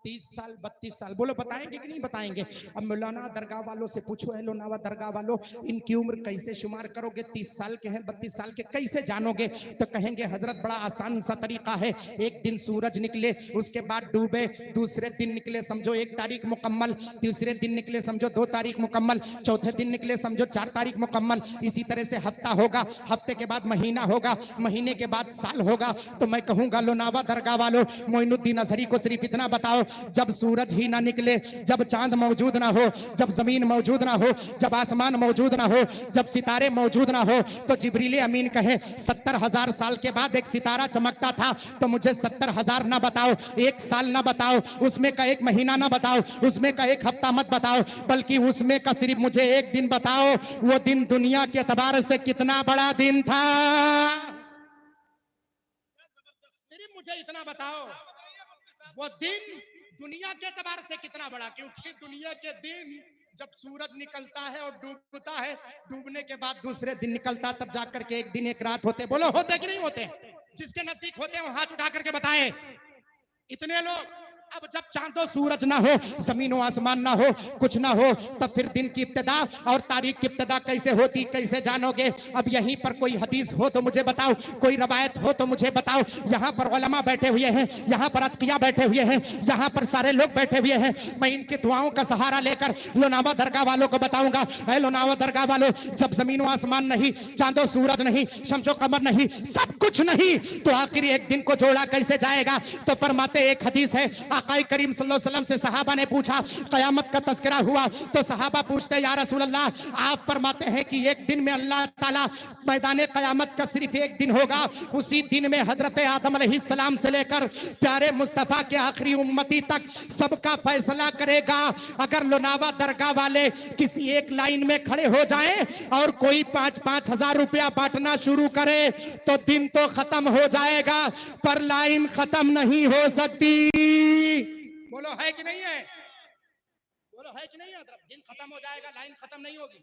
30 साल 32 साल, बोलो बताएंगे कि नहीं बताएंगे? अब मौलाना दरगाह वालों से पूछो, है लोनावा दरगाह वालों, इनकी उम्र कैसे शुमार करोगे? 30 साल के हैं, 32 साल के, कैसे जानोगे? तो कहेंगे हजरत बड़ा आसान सा तरीका है, एक दिन सूरज निकले, उसके बाद डूबे, दूसरे दिन निकले समझो 1 तारीख मुकम्मल, तीसरे दिन निकले समझो 2 तारीख मुकम्मल, चौथे दिन निकले समझो 4 तारीख मुकम्मल, इसी तरह से हफ्ता होगा, हफ्ते के बाद महीना होगा, महीने के बाद साल होगा। तो मैं कहूंगा लोनावा दरगाह वालों, मोइनुद्दीन अजहरी को सिर्फ इतना बताओ, जब सूरज ही ना निकले, जब चांद मौजूद ना हो, जब जमीन मौजूद ना हो, जब आसमान मौजूद ना हो, जब सितारे मौजूद ना हो, तो जिब्रील अमीन कहे 70,000 साल के बाद एक सितारा चमकता था, तो मुझे 70,000 ना बताओ, 1 साल ना बताओ, उसमें का 1 महीना ना बताओ, उसमें का 1 हफ्ता मत बताओ, बल्कि उसमें का सिर्फ मुझे 1 दिन बताओ। वो दिन दुनिया के एतबार से कितना बड़ा दिन था, सिर्फ मुझे इतना बताओ, वो दिन दुनिया के एतबार से कितना बड़ा। क्योंकि दुनिया के दिन जब सूरज निकलता है और डूबता है, डूबने के बाद दूसरे दिन निकलता, तब जाकर के 1 दिन 1 रात होते। बोलो होते कि नहीं होते? जिसके नजदीक होते हैं वो हाथ उठा करके बताएं। इतने लोग। अब जब चांदो सूरज ना हो, जमीन व आसमान ना हो, कुछ ना हो, तब फिर दिन की इब्तिदा और तारीख की इब्तिदा कैसे होती, कैसे जानोगे? अब यहीं पर कोई हदीस हो तो मुझे बताओ, कोई रवायत हो तो मुझे बताओ। यहाँ पर उलमा बैठे हुए हैं, यहाँ पर अतकिया बैठे हुए हैं, यहाँ पर सारे लोग बैठे हुए हैं। मैं इनकी दुआओं का सहारा लेकर लोनावा दरगाह वालों को बताऊंगा, ऐ लोनावा दरगाह वालों, जब जमीन व आसमान नहीं, चांदो सूरज नहीं, शम्सो कमर नहीं, सब कुछ नहीं, तो आखिर एक दिन को जोड़ा कैसे जाएगा? तो फरमाते, एक हदीस है, आकाए करीम सल्लल्लाहु अलैहि वसल्लम से सहाबा ने पूछा, कयामत का तज़किरा हुआ, तो सहाबा पूछते, या रसूल अल्लाह, आप फरमाते हैं कि एक दिन में अल्लाह ताला मैदान कयामत का सिर्फ 1 दिन होगा, उसी दिन में हजरत आदम अलैहिस्सलाम से लेकर प्यारे मुस्तफा के आखिरी उम्मती तक सबका फैसला करेगा। अगर लोनावा दरगाह वाले किसी एक लाइन में खड़े हो जाएं और कोई 5-5 हजार रुपया बांटना शुरू करे, तो दिन तो खत्म हो जाएगा, पर लाइन खत्म नहीं हो सकती। बोलो है कि नहीं है? बोलो है कि नहीं है? दिन खत्म हो जाएगा, लाइन खत्म नहीं होगी।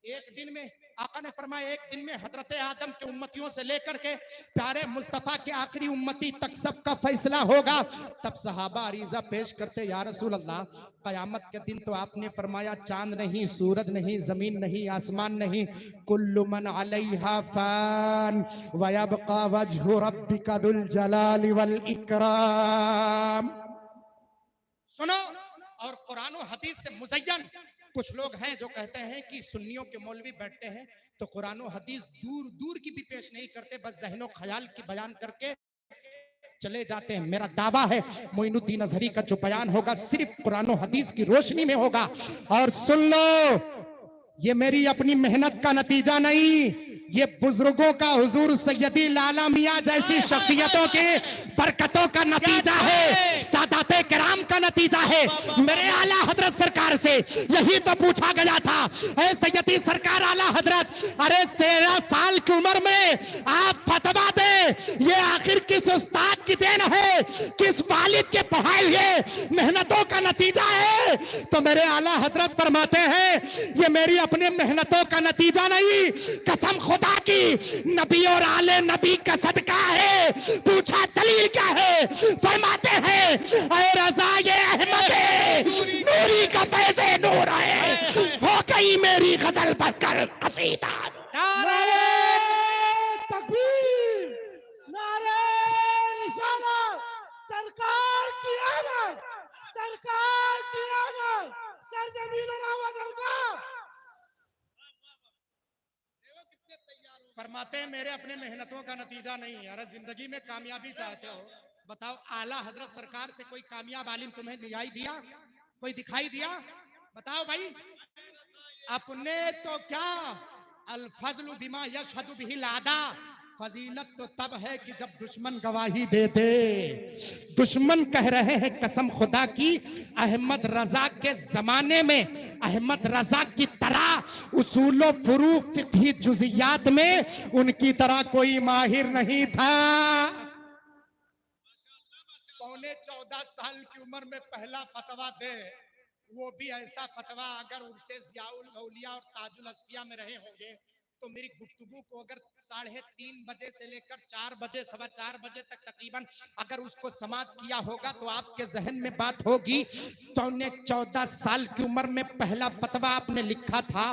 एक दिन में आका ने फरमाया, एक दिन में हजरत आदम के उम्मतियों से लेकर के प्यारे मुस्तफा के आखिरी उम्मती तक सबका फैसला होगा। तब सहाबा अरीजा पेश करते, या रसूल अल्लाह, कयामत के दिन तो आपने फरमाया चांद नहीं, सूरज नहीं, जमीन नहीं, आसमान नहीं, कुल्लु मन अलैहा फान व यबका वजहु रब्बिका दुल जलाली वल इकराम। सुनो, और कुरान और हदीस से मुज़य्यन कुछ लोग हैं जो कहते हैं कि सुन्नियों के मौलवी बैठते हैं तो कुरान और हदीस दूर दूर की भी पेश नहीं करते, बस ज़हनो ख्याल की बयान करके चले जाते हैं। मेरा दावा है मोइनुद्दीन अजहरी का जो बयान होगा सिर्फ कुरान और हदीस की रोशनी में होगा। और सुन लो, ये मेरी अपनी मेहनत का नतीजा नहीं, ये बुजुर्गों का, हुजूर सैयदी लाला मियां जैसी शख्सियतों के बरकतों का नतीजा है, सादाते किराम का नतीजा है। मेरे आला हजरत सरकार से यही तो पूछा गया था, ऐ सैयदी सरकार आला हजरत, अरे 13 साल की उम्र में आप फतवा दे, ये आखिर किस उस्ताद की देन है, किस वालिद के पढ़ाए हुए मेहनतों का नतीजा है? तो मेरे आला हजरत फरमाते हैं, ये मेरी अपने मेहनतों का नतीजा नहीं, कसम खुदा की, नबी और आले नबी का सदका है। पूछा दलील क्या है? फरमाते हैं, ऐ रज़ा ये अहमद है, नूरी का फैज़े नूर है, हो गई मेरी गजल पर कर कसीदा। नारे तकबीर, नारे रिसालत, सरकार की आमद, सरकार की आमद, सरजमीन लोनावा दरगाह। फरमाते हैं, मेरे अपने मेहनतों का नतीजा नहीं है। अरे जिंदगी में कामयाबी चाहते हो, बताओ आला हजरत सरकार से कोई कामयाब आलिम तुम्हें दिखाई दिया? कोई दिखाई दिया? बताओ भाई। अपने तो क्या, अल फज़लु बिमा यशहदु बिहिल आदा, फजीलत तो तब है कि जब दुश्मन गवाही दे दे। दुश्मन कह रहे हैं कसम खुदा की, अहमद रजा के जमाने में अहमद रजा की तरह उसूलो फुरू फिक़ही जुज़ियात में उनकी तरह कोई माहिर नहीं था। पौने 14 साल की उम्र में पहला फतवा दे, वो भी ऐसा फतवा अगर उनसे ज़ियाउल औलिया और ताजुल अस्फिया में रहे होंगे तो मेरी गुफ्तगू को अगर 3:30 बजे से लेकर 4 बजे 4:15 बजे तक तकरीबन अगर उसको समाप्त किया होगा तो आपके जहन में बात होगी। 14 साल की उम्र में पहला फतवा आपने लिखा था